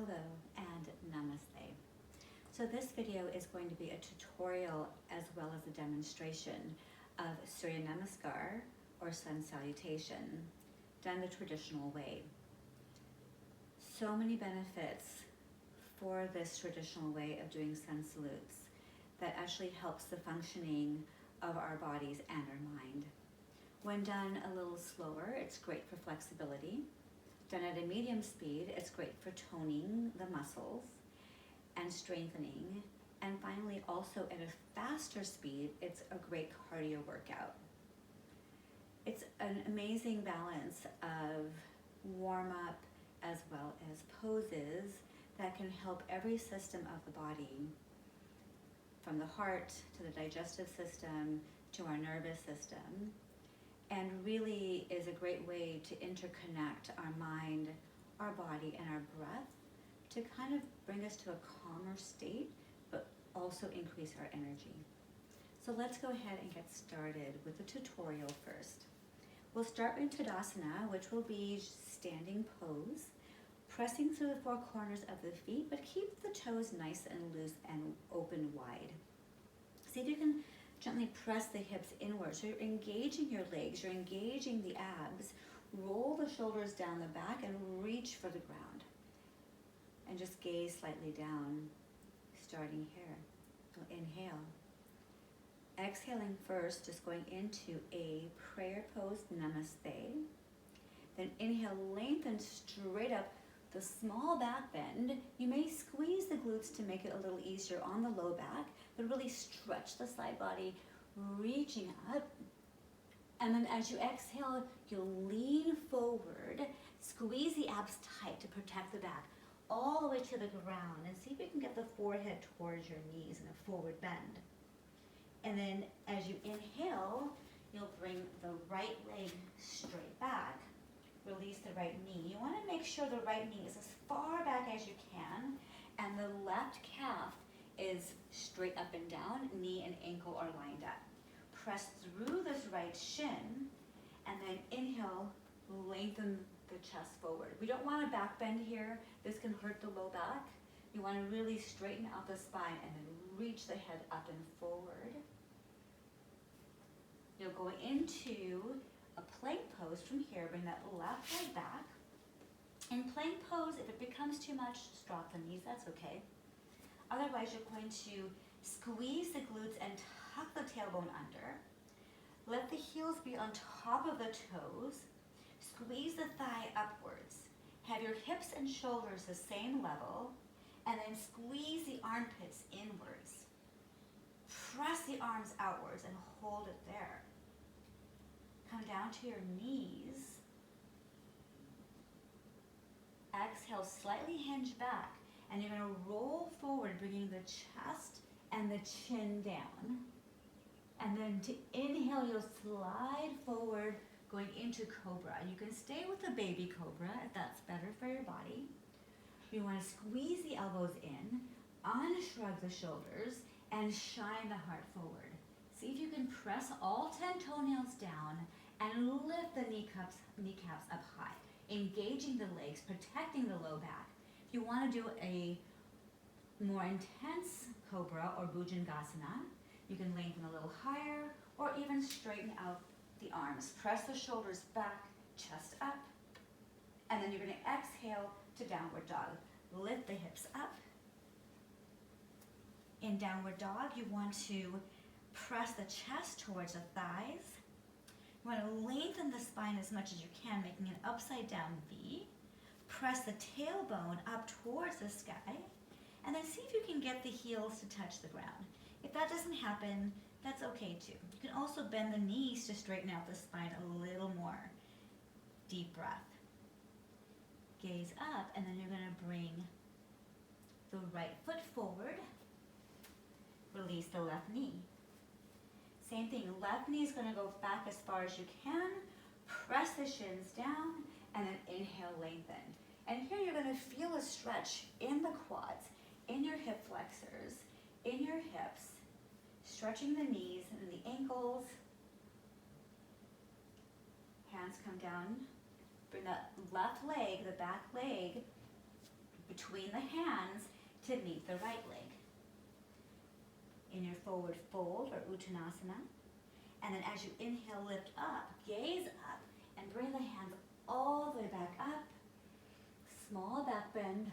Hello and namaste. So this video is going to be a tutorial as well as a demonstration of SURYA NAMASKAR or Sun Salutation done the traditional way. So many benefits for this traditional way of doing sun salutes that actually helps the functioning of our bodies and our mind. When done a little slower, it's great for flexibility. Done at a medium speed, it's great for toning the muscles and strengthening. And finally, also at a faster speed, it's a great cardio workout. It's an amazing balance of warm-up as well as poses that can help every system of the body, from the heart to the digestive system to our nervous system, and really is a great way to interconnect our mind, our body, and our breath to kind of bring us to a calmer state, but also increase our energy. So let's go ahead and get started with the tutorial first. We'll start in Tadasana, which will be standing pose, pressing through the four corners of the feet, but keep the toes nice and loose and open wide. See if you can gently press the hips inward. So you're engaging your legs, you're engaging the abs. Roll the shoulders down the back and reach for the ground. And just gaze slightly down, starting here. So inhale. Exhaling first, just going into a prayer pose, Namaste. Then inhale, lengthen straight up the small back bend. You may squeeze the glutes to make it a little easier on the low back, but really stretch the side body, reaching up. And then as you exhale, you'll lean forward, squeeze the abs tight to protect the back, all the way to the ground, and see if you can get the forehead towards your knees in a forward bend. And then as you inhale, you'll bring the right leg straight back. Release the right knee. You want to make sure the right knee is as far back as you can, and the left calf is straight up and down, knee and ankle are lined up. Press through this right shin, and then inhale, lengthen the chest forward. We don't want a back bend here. This can hurt the low back. You want to really straighten out the spine and then reach the head up and forward. You'll go into a plank pose from here. Bring that left leg back. In plank pose, if it becomes too much, just drop the knees, that's okay. Otherwise, you're going to squeeze the glutes and tuck the tailbone under. Let the heels be on top of the toes. Squeeze the thigh upwards. Have your hips and shoulders the same level, and then squeeze the armpits inwards. Press the arms outwards and hold it there. Come down to your knees. Exhale, slightly hinge back, and you're going to roll forward, bringing the chest and the chin down. And then to inhale, you'll slide forward, going into cobra. You can stay with the baby cobra if that's better for your body. You want to squeeze the elbows in, unshrug the shoulders, and shine the heart forward. See if you can press all 10 toenails down and lift the kneecaps up high, engaging the legs, protecting the low back. If you want to do a more intense cobra or bhujangasana, you can lengthen a little higher or even straighten out the arms. Press the shoulders back, chest up, and then you're going to exhale to downward dog. Lift the hips up. In downward dog, you want to press the chest towards the thighs. You want to lengthen the spine as much as you can, making an upside down V. Press the tailbone up towards the sky, and then see if you can get the heels to touch the ground. If that doesn't happen, that's okay too. You can also bend the knees to straighten out the spine a little more. Deep breath. Gaze up, and then you're going to bring the right foot forward. Release the left knee. Same thing, left knee is going to go back as far as you can. Press the shins down, and then inhale, lengthen. And here you're going to feel a stretch in the quads, in your hip flexors, in your hips, stretching the knees and the ankles. Hands come down. Bring that left leg, the back leg, between between the hands to meet the right leg. In your forward fold or Uttanasana. And then as you inhale, lift up, gaze up, and bring the hands all the way back up. Small back bend.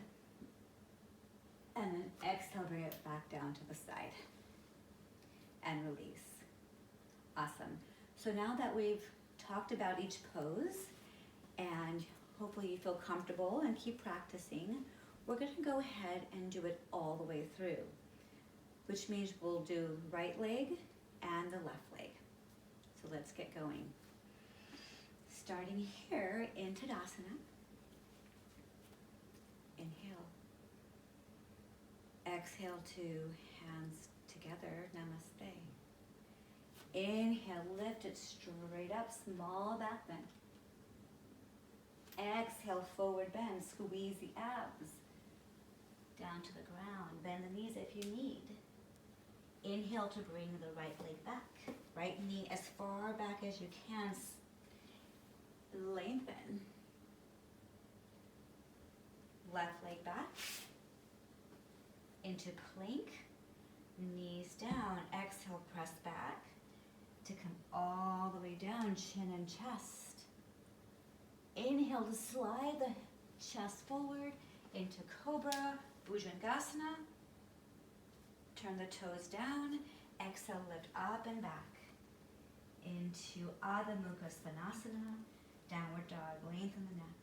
And then exhale, bring it back down to the side. And release. Awesome. So now that we've talked about each pose, and hopefully you feel comfortable and keep practicing, we're going to go ahead and do it all the way through, which means we'll do right leg and the left leg. So let's get going. Starting here in Tadasana. Inhale. Exhale to hands together, Namaste. Inhale, lift it straight up, small back bend. Exhale, forward bend, squeeze the abs. Down to the ground, bend the knees if you need. Inhale to bring the right leg back. Right knee as far back as you can. Lengthen. Left leg back. Into plank. Knees down. Exhale, press back. To come all the way down, chin and chest. Inhale to slide the chest forward into Cobra, Bhujangasana. Turn the toes down. Exhale, lift up and back. Into Adho Mukha Svanasana, downward dog, lengthen the neck.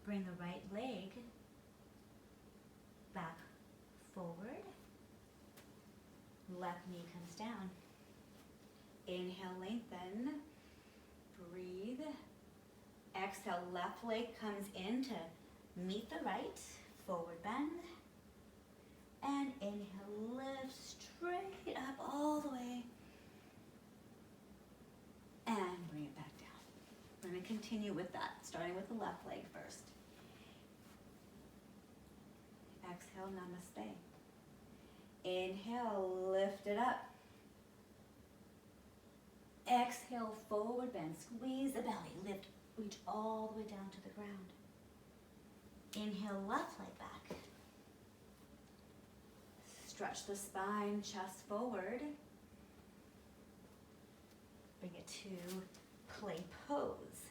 Bring the right leg back forward. Left knee comes down. Inhale, lengthen. Breathe. Exhale, left leg comes in to meet the right. Forward bend. And inhale, lift straight up all the way. And bring it back down. We're going to continue with that, starting with the left leg first. Exhale, Namaste. Inhale, lift it up. Exhale, forward bend, squeeze the belly, lift, reach all the way down to the ground. Inhale, left leg back. Stretch the spine, chest forward. Bring it to plank pose.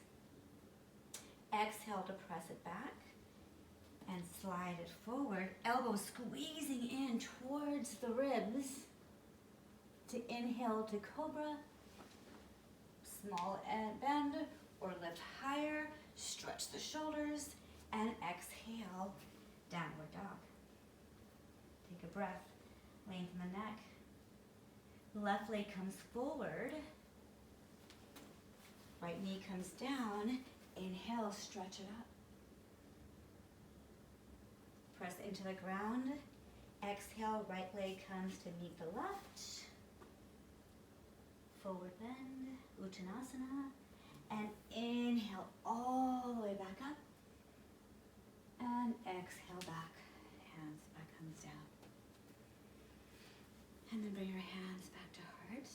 Exhale to press it back and slide it forward. Elbows squeezing in towards the ribs. To inhale to Cobra. Small and bend or lift higher. Stretch the shoulders and exhale, downward dog. Take a breath. Lengthen the neck. Left leg comes forward. Right knee comes down. Inhale, stretch it up. Press into the ground. Exhale, right leg comes to meet the left. Forward bend, Uttanasana. And inhale all the way back up. And exhale back. Hands back comes down. And then bring your hands back to heart.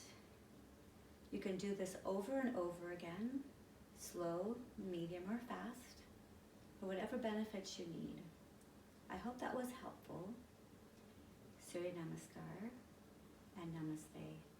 You can do this over and over again, slow, medium, or fast, for whatever benefits you need. I hope that was helpful. Surya Namaskar and Namaste.